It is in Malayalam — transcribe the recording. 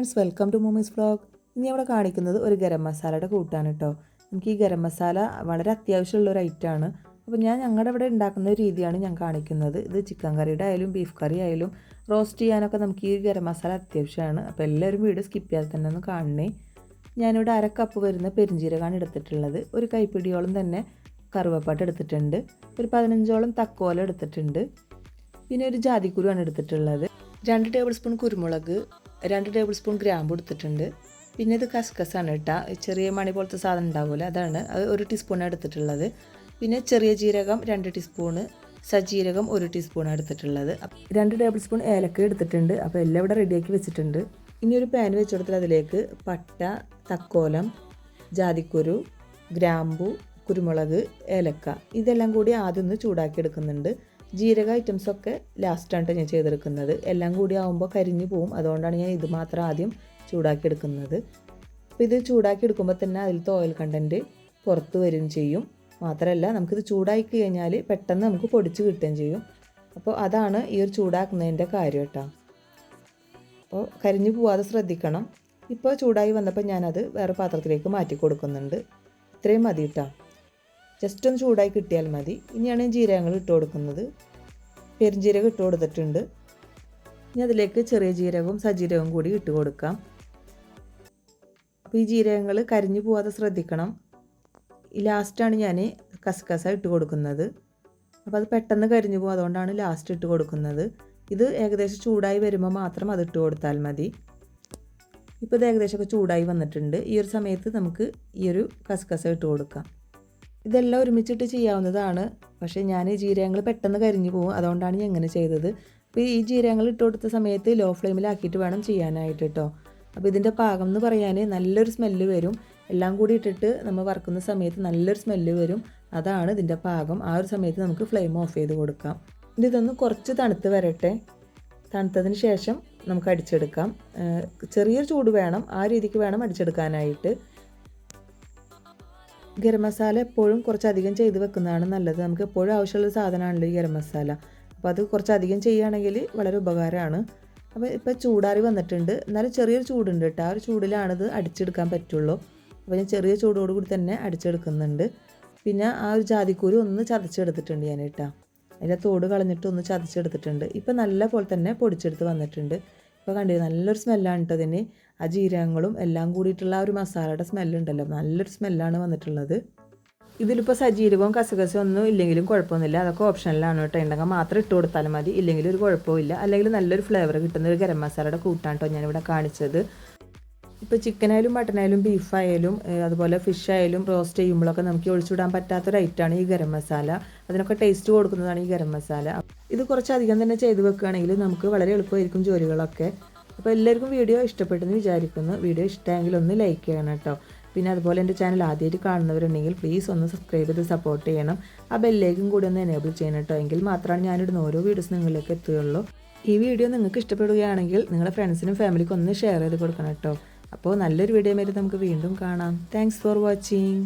ഫ്രണ്ട്സ്, വെൽക്കം ടു മൂമീസ് വ്ളോഗ്. ഇനി അവിടെ കാണിക്കുന്നത് ഒരു ഗരം മസാലയുടെ കൂട്ടാണ് കേട്ടോ. നമുക്ക് ഈ ഗരം മസാല വളരെ അത്യാവശ്യമുള്ള ഒരു ഐറ്റമാണ്. അപ്പോൾ ഞാൻ ഞങ്ങളുടെ ഇവിടെ ഉണ്ടാക്കുന്ന രീതിയാണ് ഞാൻ കാണിക്കുന്നത്. ഇത് ചിക്കൻ കറിയുടെ ആയാലും ബീഫ് കറി ആയാലും റോസ്റ്റ് ചെയ്യാനൊക്കെ നമുക്ക് ഈ ഗരം മസാല അത്യാവശ്യമാണ്. അപ്പോൾ എല്ലാവരും വീഡിയോ സ്കിപ്പ് ചെയ്യാതെ തന്നെ ഒന്ന് കാണണേ. ഞാനിവിടെ 1/2 കപ്പ് വരുന്ന പെരിഞ്ജീരകമാണ് എടുത്തിട്ടുള്ളത്. ഒരു കൈപ്പിടിയോളം തന്നെ കറുവപ്പാട്ട് എടുത്തിട്ടുണ്ട്. ഒരു 15ഓളം തക്കോല എടുത്തിട്ടുണ്ട്. പിന്നെ ഒരു ജാതിക്കുരുവാണ് എടുത്തിട്ടുള്ളത്. 2 ടേബിൾ സ്പൂൺ കുരുമുളക്, 2 ടേബിൾ സ്പൂൺ ഗ്രാമ്പു എടുത്തിട്ടുണ്ട്. പിന്നെ ഇത് കസ്കസാണ് കേട്ടോ. ചെറിയ മണി പോലത്തെ സാധനം ഉണ്ടാവില്ല, അതാണ്. അത് 1 ടീസ്പൂൺ എടുത്തിട്ടുള്ളത്. പിന്നെ ചെറിയ ജീരകം 2 ടീസ്പൂണ്, സജീരകം 1 ടീസ്പൂണാണ് എടുത്തിട്ടുള്ളത്. 2 ടേബിൾ സ്പൂൺ ഏലക്ക എടുത്തിട്ടുണ്ട്. അപ്പോൾ എല്ലാം ഇവിടെ റെഡിയാക്കി വെച്ചിട്ടുണ്ട്. ഇനി ഒരു പാൻ വെച്ച് കൊടുത്തിട്ട് അതിലേക്ക് പട്ട, തക്കോലം, ജാതിക്കുരു, ഗ്രാമ്പു, കുരുമുളക്, ഏലക്ക ഇതെല്ലാം കൂടി ആദ്യം ഒന്ന് ചൂടാക്കി എടുക്കുന്നുണ്ട്. ജീരക ഐറ്റംസൊക്കെ ലാസ്റ്റാണ് ഞാൻ ചെയ്തെടുക്കുന്നത്. എല്ലാം കൂടി ആകുമ്പോൾ കരിഞ്ഞു പോവും, അതുകൊണ്ടാണ് ഞാൻ ഇത് മാത്രം ആദ്യം ചൂടാക്കി എടുക്കുന്നത്. അപ്പോൾ ഇത് ചൂടാക്കി എടുക്കുമ്പോൾ തന്നെ അതിലത്തെ ഓയിൽ കണ്ടൻറ്റ് പുറത്ത് വരും ചെയ്യും. മാത്രമല്ല നമുക്കിത് ചൂടാക്കി കഴിഞ്ഞാൽ പെട്ടെന്ന് നമുക്ക് പൊടിച്ച് കിട്ടുകയും ചെയ്യും. അപ്പോൾ അതാണ് ഈ ഒരു ചൂടാക്കുന്നതിൻ്റെ കാര്യം കേട്ടോ. അപ്പോൾ കരിഞ്ഞു പോവാതെ ശ്രദ്ധിക്കണം. ഇപ്പോൾ ചൂടായി വന്നപ്പോൾ ഞാനത് വേറെ പാത്രത്തിലേക്ക് മാറ്റി കൊടുക്കുന്നുണ്ട്. ഇത്രയും മതി കേട്ടോ. ജസ്റ്റ് ഒന്ന് ചൂടായി കിട്ടിയാൽ മതി. ഇനിയാണ് ജീരകങ്ങൾ ഇട്ട് കൊടുക്കുന്നത്. പെരുംജീരകം ഇട്ട് കൊടുത്തിട്ടുണ്ട്. ഇനി അതിലേക്ക് ചെറിയ ജീരകവും സജീരകവും കൂടി ഇട്ട് കൊടുക്കാം. അപ്പോൾ ഈ ജീരകങ്ങൾ കരിഞ്ഞു പോവാതെ ശ്രദ്ധിക്കണം. ഈ ലാസ്റ്റാണ് ഞാൻ കസ്കസ ഇട്ട് കൊടുക്കുന്നത്. അപ്പോൾ അത് പെട്ടെന്ന് കരിഞ്ഞു പോകും, അതുകൊണ്ടാണ് ലാസ്റ്റ് ഇട്ട് കൊടുക്കുന്നത്. ഇത് ഏകദേശം ചൂടായി വരുമ്പോൾ മാത്രം അത് ഇട്ട് കൊടുത്താൽ മതി. ഇപ്പോൾ ഇത് ഏകദേശമൊക്കെ ചൂടായി വന്നിട്ടുണ്ട്. ഈ ഒരു സമയത്ത് നമുക്ക് ഈ ഒരു കസ്കസ ഇട്ട് കൊടുക്കാം. ഇതെല്ലാം ഒരുമിച്ചിട്ട് ചെയ്യാവുന്നതാണ്, പക്ഷേ ഞാൻ ജീരകങ്ങൾ പെട്ടെന്ന് കരിഞ്ഞു പോകും, അതുകൊണ്ടാണ് ഞാൻ ഇങ്ങനെ ചെയ്തത്. അപ്പോൾ ഈ ജീരകങ്ങൾ ഇട്ട് കൊടുത്ത സമയത്ത് ലോ ഫ്ലെയിമിലാക്കിയിട്ട് വേണം ചെയ്യാനായിട്ട് കേട്ടോ. അപ്പോൾ ഇതിൻ്റെ പാകം എന്ന് പറയാൻ നല്ലൊരു സ്മെല്ല് വരും. എല്ലാം കൂടി ഇട്ടിട്ട് നമ്മൾ വറുക്കുന്ന സമയത്ത് നല്ലൊരു സ്മെല്ല് വരും, അതാണ് ഇതിൻ്റെ പാകം. ആ ഒരു സമയത്ത് നമുക്ക് ഫ്ലെയിം ഓഫ് ചെയ്ത് കൊടുക്കാം. ഇതൊന്ന് കുറച്ച് തണുത്ത് വരട്ടെ. തണുത്തതിന് ശേഷം നമുക്ക് അടിച്ചെടുക്കാം. ചെറിയൊരു ചൂട് വേണം, ആ രീതിക്ക് വേണം അടിച്ചെടുക്കാനായിട്ട്. ഗരം മസാല എപ്പോഴും കുറച്ചധികം ചെയ്ത് വെക്കുന്നതാണ് നല്ലത്. നമുക്ക് എപ്പോഴും ആവശ്യമുള്ള സാധനമാണല്ലോ ഈ ഗരം മസാല. അപ്പോൾ അത് കുറച്ചധികം ചെയ്യുകയാണെങ്കിൽ വളരെ ഉപകാരമാണ്. അപ്പോൾ ഇപ്പോൾ ചൂടാറി വന്നിട്ടുണ്ട്, എന്നാലും ചെറിയൊരു ചൂടുണ്ട് കേട്ടോ. ആ ഒരു ചൂടിലാണിത് അടിച്ചെടുക്കാൻ പറ്റുള്ളൂ. അപ്പോൾ ഞാൻ ചെറിയ ചൂടോടുകൂടി തന്നെ അടിച്ചെടുക്കുന്നുണ്ട്. പിന്നെ ആ ഒരു ജാതിക്കൂരി ഒന്ന് ചതച്ചെടുത്തിട്ടുണ്ട് ഞാൻ കേട്ടോ. അതിൻ്റെ തോട് കളഞ്ഞിട്ട് ഒന്ന് ചതച്ചെടുത്തിട്ടുണ്ട്. ഇപ്പോൾ നല്ല പോലെ തന്നെ പൊടിച്ചെടുത്ത് വന്നിട്ടുണ്ട്. ഇപ്പോൾ കണ്ടില്ല, നല്ലൊരു സ്മെല്ലാണ് കേട്ടോ അതിന്. ആ ജീരകങ്ങളും എല്ലാം കൂടിയിട്ടുള്ള ആ ഒരു മസാലയുടെ സ്മെല്ലുണ്ടല്ലോ, നല്ലൊരു സ്മെല്ലാണ് വന്നിട്ടുള്ളത്. ഇതിലിപ്പോൾ സജീരകവും കസകസവും ഒന്നും ഇല്ലെങ്കിലും കുഴപ്പമൊന്നുമില്ല, അതൊക്കെ ഓപ്ഷനിലാണ് കേട്ടോ. ഉണ്ടെങ്കിൽ മാത്രം ഇട്ട് കൊടുത്താലും മതി, ഇല്ലെങ്കിൽ ഒരു കുഴപ്പമില്ല. അല്ലെങ്കിൽ നല്ലൊരു ഫ്ലേവർ കിട്ടുന്ന ഒരു ഗരം മസാലയുടെ കൂട്ടാണ് കേട്ടോ ഞാനിവിടെ കാണിച്ചത്. ഇപ്പോൾ ചിക്കനായാലും മട്ടനായാലും ബീഫായാലും അതുപോലെ ഫിഷ് ആയാലും റോസ്റ്റ് ചെയ്യുമ്പോഴൊക്കെ നമുക്ക് ഒഴിച്ചുവിടാൻ പറ്റാത്തൊരു ഐറ്റമാണ് ഈ ഗരം മസാല. അതിനൊക്കെ ടേസ്റ്റ് കൊടുക്കുന്നതാണ് ഈ ഗരം മസാല. ഇത് കുറച്ചധികം തന്നെ ചെയ്ത് വെക്കുകയാണെങ്കിൽ നമുക്ക് വളരെ എളുപ്പമായിരിക്കും ജോലികളൊക്കെ. അപ്പോൾ എല്ലാവർക്കും വീഡിയോ ഇഷ്ടപ്പെട്ടെന്ന് വിചാരിക്കുന്നു. വീഡിയോ ഇഷ്ടമെങ്കിൽ ഒന്ന് ലൈക്ക് ചെയ്യണം കേട്ടോ. പിന്നെ അതുപോലെ എൻ്റെ ചാനൽ ആദ്യമായിട്ട് കാണുന്നവരുണ്ടെങ്കിൽ പ്ലീസ് ഒന്ന് സബ്സ്ക്രൈബ് ചെയ്ത് സപ്പോർട്ട് ചെയ്യണം. ആ ബെല്ലേക്കും കൂടി ഒന്ന് എനേബിൾ ചെയ്യണം കേട്ടോ. എങ്കിൽ മാത്രമാണ് ഞാനിടുന്ന ഓരോ വീഡിയോസ് നിങ്ങളിലേക്ക് എത്തുകയുള്ളൂ. ഈ വീഡിയോ നിങ്ങൾക്ക് ഇഷ്ടപ്പെടുകയാണെങ്കിൽ നിങ്ങളുടെ ഫ്രണ്ട്സിനും ഫാമിലിക്കും ഒന്ന് ഷെയർ ചെയ്ത് കൊടുക്കണം കേട്ടോ. അപ്പോൾ നല്ലൊരു വീഡിയോ ആയിട്ട് നമുക്ക് വീണ്ടും കാണാം. Thanks for watching.